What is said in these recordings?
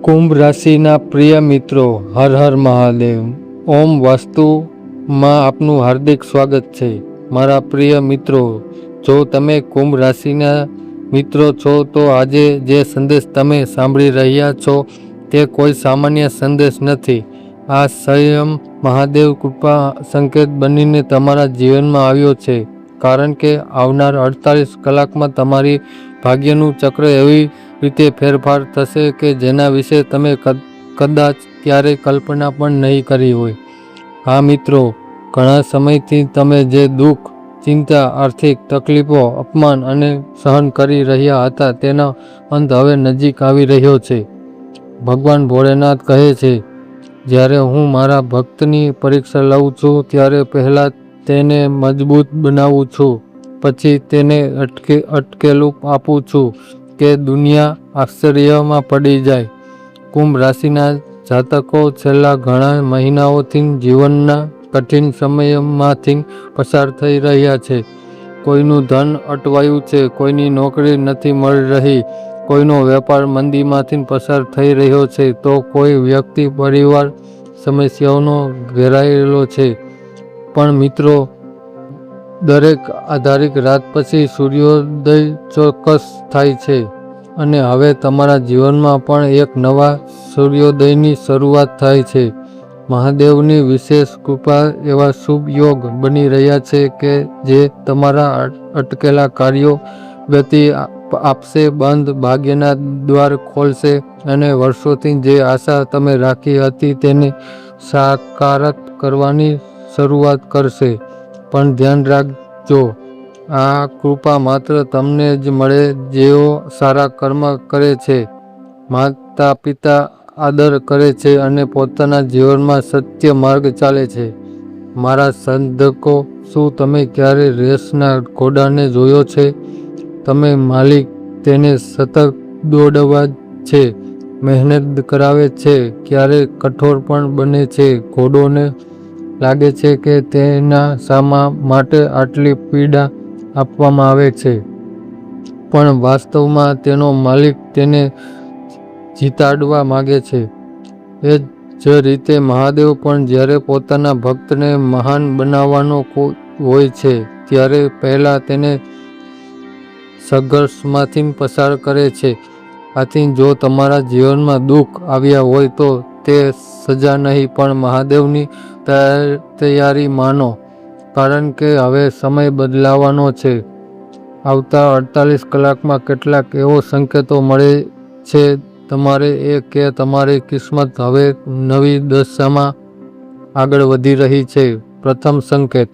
કુંભ રાશિના પ્રિય મિત્રો, હર હર મહાદેવ. ઓમ વાસ્તુમાં આપનું હાર્દિક સ્વાગત છે. મારા પ્રિય મિત્રો, જો તમે કુંભ રાશિના મિત્રો છો તો આજે જે સંદેશ તમે સાંભળી રહ્યા છો તે કોઈ સામાન્ય સંદેશ નથી. આ સ્વયં મહાદેવ કૃપા સંકેત બનીને તમારા જીવનમાં આવ્યો છે, કારણ કે આવનાર 48 કલાકમાં તમારી ભાગ્યનું ચક્ર એવી રીતે ફેરફાર થશે કે જેના વિશે તમે કદાચ ક્યારેય કલ્પના પણ નહીં કરી હોય. હા મિત્રો, ઘણા સમયથી તમે જે દુઃખ, ચિંતા, આર્થિક તકલીફો, અપમાન અને સહન કરી રહ્યા હતા તેનો અંત હવે નજીક આવી રહ્યો છે. ભગવાન ભોળેનાથ કહે છે, જ્યારે હું મારા ભક્તની પરીક્ષા લઉં છું ત્યારે પહેલાં તેને મજબૂત બનાવું છું, પછી તેને અટકેલું આપું છું કે દુનિયા આશ્ચર્યમાં પડી જાય. કુંભ રાશિના જાતકો છેલ્લા ઘણા મહિનાઓથી જીવનના કઠિન સમયમાંથી પસાર થઈ રહ્યા છે. કોઈનું ધન અટવાયું છે, કોઈની નોકરી નથી મળી રહી, કોઈનો વેપાર મંદીમાંથી પસાર થઈ રહ્યો છે, તો કોઈ વ્યક્તિ પરિવાર સમસ્યાઓનો ઘેરાયેલો છે. પણ મિત્રો, દરેક આધારિક રાત પછી સૂર્યોદય ચોક્કસ થાય છે અને હવે તમારા જીવનમાં પણ એક નવા સૂર્યોદયની શરૂઆત થાય છે. મહાદેવની વિશેષ કૃપા એવા શુભ યોગ બની રહ્યા છે કે જે તમારા અટકેલા કાર્યો ગતિ આપશે, બંધ ભાગ્યના દ્વાર ખોલશે અને વર્ષોથી જે આશા તમે રાખી હતી તેને સાકાર કરવાની શરૂઆત કરશે. પણ ધ્યાન રાખજો, આ કૃપા માત્ર તમને જ મળે જેઓ સારા કર્મ કરે છે, માતા પિતા આદર કરે છે અને પોતાના જીવનમાં સત્ય માર્ગ ચાલે છે. મારા સાધકો, શું તમે ક્યારે રેસના ઘોડાને જોયો છે? તમે માલિક તેને સતત દોડવા છે, મહેનત કરાવે છે, ક્યારેક કઠોર પણ બને છે. ઘોડોને લાગે છે કે તેના શા માટે આટલી પીડા આપવામાં આવે છે, પણ વાસ્તવમાં તેનો માલિક તેને જીતાડવા માગે છે. એ જ રીતે મહાદેવ પણ જ્યારે પોતાના ભક્તને મહાન બનાવવાનો હોય છે ત્યારે પહેલાં તેને સંઘર્ષમાંથી પસાર કરે છે. આથી જો તમારા જીવનમાં દુઃખ આવ્યા હોય તો તે સજા નહીં પણ મહાદેવની તૈયારી માનો, કારણ કે હવે સમય બદલાવાનો છે. આવતા 48 કલાકમાં કેટલાક એવો સંકેતો મળે છે તમારે કે તમારી કિસ્મત હવે નવી દશામાં આગળ વધી રહી છે. પ્રથમ સંકેત,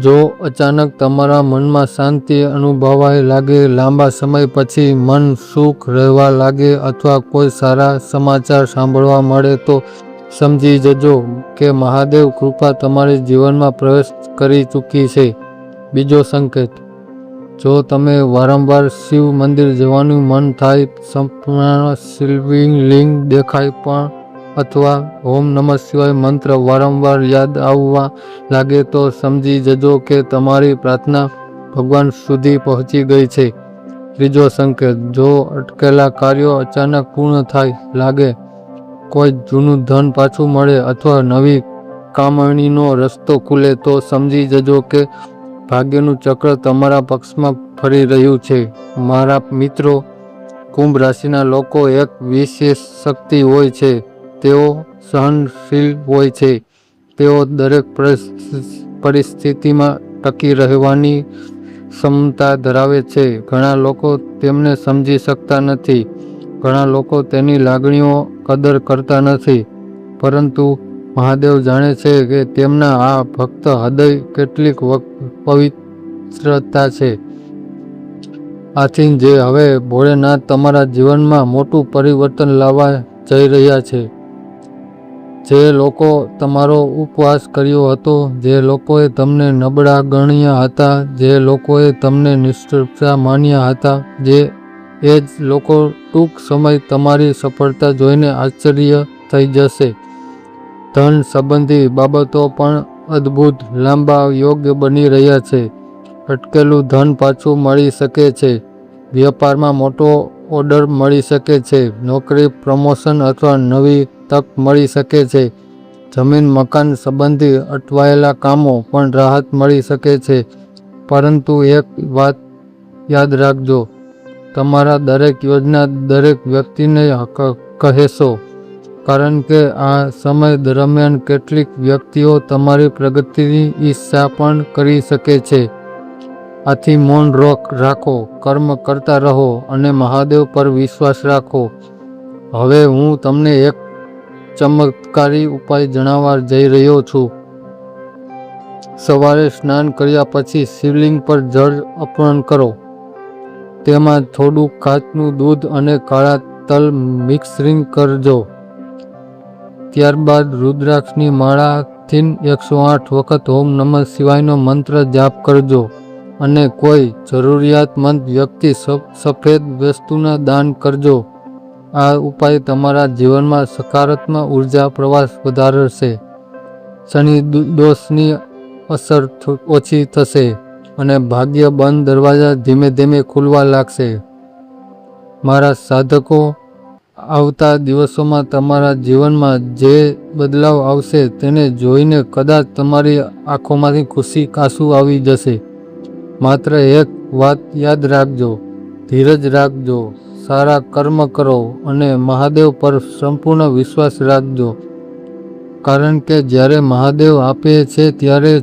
જો અચાનક તમારા મનમાં શાંતિ અનુભવાય લાગે, લાંબા સમય પછી મન સુખ રહેવા લાગે અથવા કોઈ સારા સમાચાર સાંભળવા મળે તો સમજી જજો કે મહાદેવ કૃપા તમારી જીવનમાં પ્રવેશ કરી ચૂકી છે. બીજો સંકેત, જો તમે વારંવાર શિવ મંદિર જવાનું મન થાય, સપનામાં શિવલિંગ દેખાય પણ અથવા ઓમ નમઃ શિવાય મંત્ર વારંવાર યાદ આવવા લાગે તો સમજી જજો કે તમારી પ્રાર્થના ભગવાન સુધી પહોંચી ગઈ છે. ત્રીજો સંકેત, જો અટકેલા કાર્યો અચાનક પૂર્ણ થાય લાગે, કોઈ જૂનું ધન પાછું મળે અથવા નવી કામણીનો રસ્તો ખુલે તો સમજી જજો કે ભાગ્યનું ચક્ર તમારા પક્ષમાં ફરી રહ્યું છે. મારા મિત્રો, કુંભ રાશિના લોકો એક વિશેષ શક્તિ હોય છે. તેઓ સહનશીલ હોય છે. તેઓ દરેક પરિસ્થિતિમાં ટકી રહેવાની ક્ષમતા ધરાવે છે. ઘણા લોકો તેમને સમજી શકતા નથી, ઘણા લોકો તેની લાગણીઓ કદર કરતા નથી, પરંતુ મહાદેવ જાણે છે કે તેમના આ ભક્ત હૃદય કેટલીક પવિત્રતા છે. આથી જે હવે ભોળેનાથ તમારા જીવનમાં મોટું પરિવર્તન લાવવા જઈ રહ્યા છે. જે લોકો તમારો ઉપવાસ કર્યો હતો, જે લોકોએ તમને નબળા ગણ્યા હતા, જે લોકોએ તમને નિષ્ઠા માન્યા હતા, એ જ લોકો ટૂંક સમય તમારી સફળતા જોઈને આશ્ચર્ય થઈ જશે. ધન સંબંધી બાબતો પણ અદ્ભુત લાંબા યોગ્ય બની રહ્યા છે. અટકેલું ધન પાછું મળી શકે છે. વ્યાપારમાં મોટો ઓર્ડર મળી શકે છે. નોકરી, પ્રમોશન અથવા નવી તક મળી શકે છે. જમીન મકાન સંબંધી અટવાયેલા કામો પણ રાહત મળી શકે છે. પરંતુ એક વાત યાદ રાખજો, તમારા દરેક યોજના દરેક વ્યક્તિને કહેશો, કારણ કે આ સમય દરમિયાન કેટલીક વ્યક્તિઓ તમારી પ્રગતિની ઈર્ષા પણ કરી શકે છે. આથી મૌન રાખો, કર્મ કરતા રહો અને મહાદેવ પર વિશ્વાસ રાખો. હવે હું તમને એક ચમત્કારી ઉપાય જણાવવા જઈ રહ્યો છું. સવારે સ્નાન કર્યા પછી શિવલિંગ પર જળ અર્પણ કરો. તેમાં થોડું કાચનું દૂધ અને કાળા તલ મિશ્રિત કરજો. ત્યારબાદ રુદ્રાક્ષની માળાથી 108 વખત ઓમ નમઃ શિવાયનો મંત્ર જાપ કરજો અને કોઈ જરૂરિયાતમંદ વ્યક્તિ સફેદ વસ્તુના દાન કરજો. આ ઉપાય તમારા જીવનમાં સકારાત્મક ઉર્જા પ્રવાસ વધારશે, શનિ દોષની અસર ઓછી થશે અને ભાગ્ય બંધ દરવાજા ધીમે ધીમે ખુલવા લાગશે. મારા સાધકો, આવતા દિવસોમાં તમારા જીવનમાં જે બદલાવ આવશે તેને જોઈને કદાચ તમારી આંખોમાંથી ખુશી આંસુ આવી જશે. માત્ર એક વાત યાદ રાખજો, ધીરજ રાખજો, સારા કર્મ કરો અને મહાદેવ પર સંપૂર્ણ વિશ્વાસ રાખજો. કારણ કે જ્યારે મહાદેવ આપે છે ત્યારે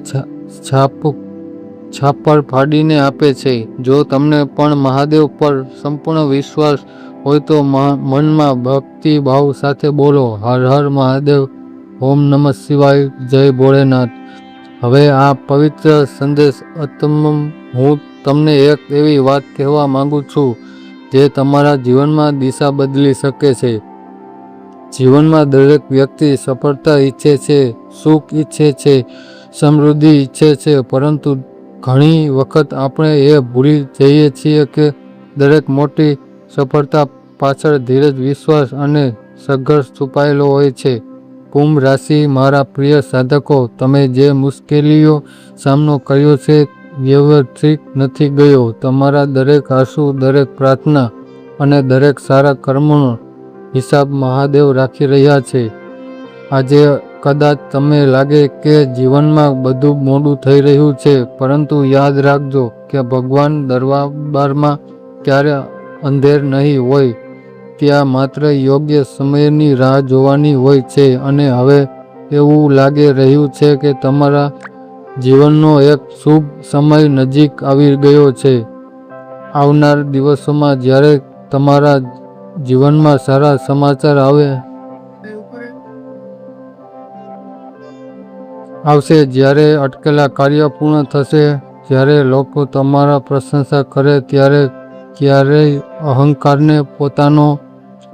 છાપર ફાડીને આપે છે. જો તમને પણ મહાદેવ પર સંપૂર્ણ વિશ્વાસ હોય તો મનમાં ભક્તિ ભાવ સાથે બોલો, હર હર મહાદેવ, ઓમ નમઃ શિવાય, જય ભોળેનાથ. હવે આ પવિત્ર સંદેશ હું તમને એક એવી વાત કહેવા માંગુ છું જે તમારા જીવનમાં દિશા બદલી શકે છે. જીવનમાં દરેક વ્યક્તિ સફળતા ઈચ્છે છે, સુખ ઈચ્છે છે, સમૃદ્ધિ ઈચ્છે છે, પરંતુ ઘણી વખત આપણે એ ભૂલી જઈએ છીએ કે દરેક મોટી સફળતા પાછળ ધીરજ, વિશ્વાસ અને સંઘર્ષ છુપાયેલો હોય છે. કુંભ રાશિ, મારા પ્રિય સાધકો, તમે જે મુશ્કેલીઓ સામનો કર્યો છે વ્યવસ્થિત નથી ગયો. તમારા દરેક આંસુ, દરેક પ્રાર્થના અને દરેક સારા કર્મોનો હિસાબ મહાદેવ રાખી રહ્યા છે. આજે કદાચ તમને લાગે કે જીવનમાં બધું મોડું થઈ રહ્યું છે, પરંતુ યાદ રાખજો કે ભગવાન દરબારમાં ક્યારે અંધેર નહીં હોય. ત્યાં માત્ર યોગ્ય સમયની રાહ જોવાની હોય છે. અને હવે એવું લાગી રહ્યું છે કે તમારા જીવનનો એક શુભ સમય નજીક આવી ગયો છે. આવનાર દિવસોમાં જ્યારે તમારા જીવનમાં સારા સમાચાર આવશે, જ્યારે અટકેલા કાર્ય પૂર્ણ થશે, જ્યારે લોકો તમારા પ્રશંસા કરે, ત્યારે ક્યારેય અહંકારને પોતાનો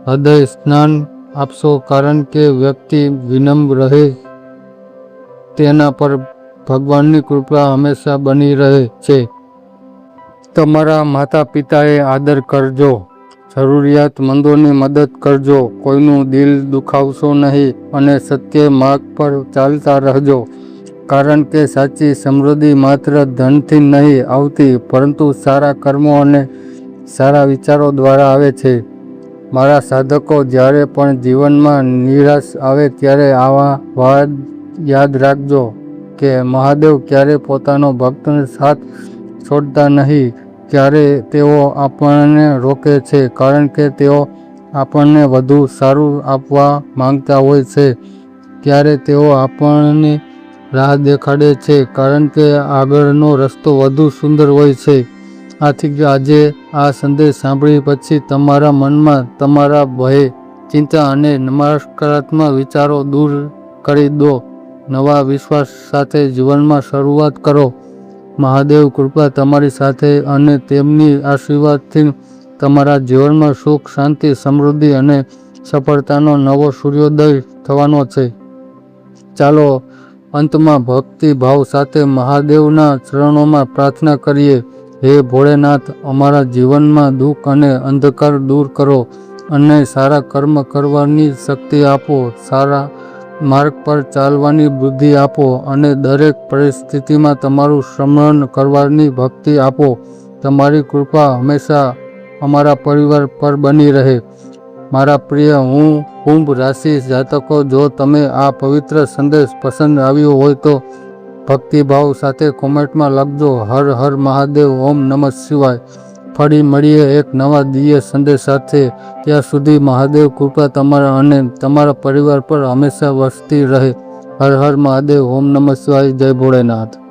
હૃદય સ્નાન આપશો, કારણ કે વ્યક્તિ વિનમ્ર રહે તેના પર ભગવાનની કૃપા હંમેશા બની રહે છે. તમારા માતા પિતાએ આદર કરજો, જરૂરિયાતમંદોની મદદ કરજો, કોઈનું દિલ દુખાવશો નહીં અને સત્ય માર્ગ પર ચાલતા રહેજો. કારણ કે સાચી સમૃદ્ધિ માત્ર ધનથી નહીં આવતી, પરંતુ સારા કર્મો અને સારા વિચારો દ્વારા આવે છે. મારા સાધકો, જ્યારે પણ જીવનમાં નિરાશ આવે ત્યારે આવા વાત યાદ રાખજો કે મહાદેવ ક્યારે પોતાનો ભક્તનો સાથ છોડતા નહીં. ક્યારે તેઓ આપણને રોકે છે કારણ કે તેઓ આપણને વધુ સારું આપવા માંગતા હોય છે. ક્યારે તેઓ આપણને રાહ દેખાડે છે કારણ કે આગળનો રસ્તો વધુ સુંદર હોય છે. આથી આજે આ સંદેશ સાંભળી પછી તમારા મનમાં તમારા ભય, ચિંતા અને નકારાત્મક વિચારો દૂર કરી દો. નવા વિશ્વાસ સાથે જીવનમાં શરૂઆત કરો. મહાદેવ કૃપા તમારી સાથે અને તેમની આશીર્વાદથી તમારા જીવનમાં સુખ, શાંતિ, સમૃદ્ધિ અને સફળતાનો નવો સૂર્યોદય થવાનો છે. ચાલો અંતમાં ભક્તિ ભાવ સાથે મહાદેવના ચરણોમાં પ્રાર્થના કરીએ. હે ભોળેનાથ, અમારા જીવનમાં દુઃખ અને અંધકાર દૂર કરો અને સારા કર્મ કરવાની શક્તિ આપો. સારા માર્ગ પર ચાલવાની બુદ્ધિ આપો અને દરેક પરિસ્થિતિમાં તમારું સ્મરણ કરવાની ભક્તિ આપો. તમારી કૃપા હંમેશા અમારા પરિવાર પર બની રહે. મારા પ્રિય કુંભ રાશિ જાતકો, જો તમે આ પવિત્ર સંદેશ પસંદ આવ્યો હોય તો ભક્તિભાવ સાથે કોમેન્ટમાં લખજો હર હર મહાદેવ, ઓમ નમઃ શિવાય. ફરી મળીએ એક નવા દિવ્ય સંદેશ સાથે. ત્યાં સુધી મહાદેવ કૃપા તમારા અને તમારા પરિવાર પર હંમેશા વરસતી રહે. હર હર મહાદેવ, ઓમ નમઃ શિવાય. જય ભોળેનાથ.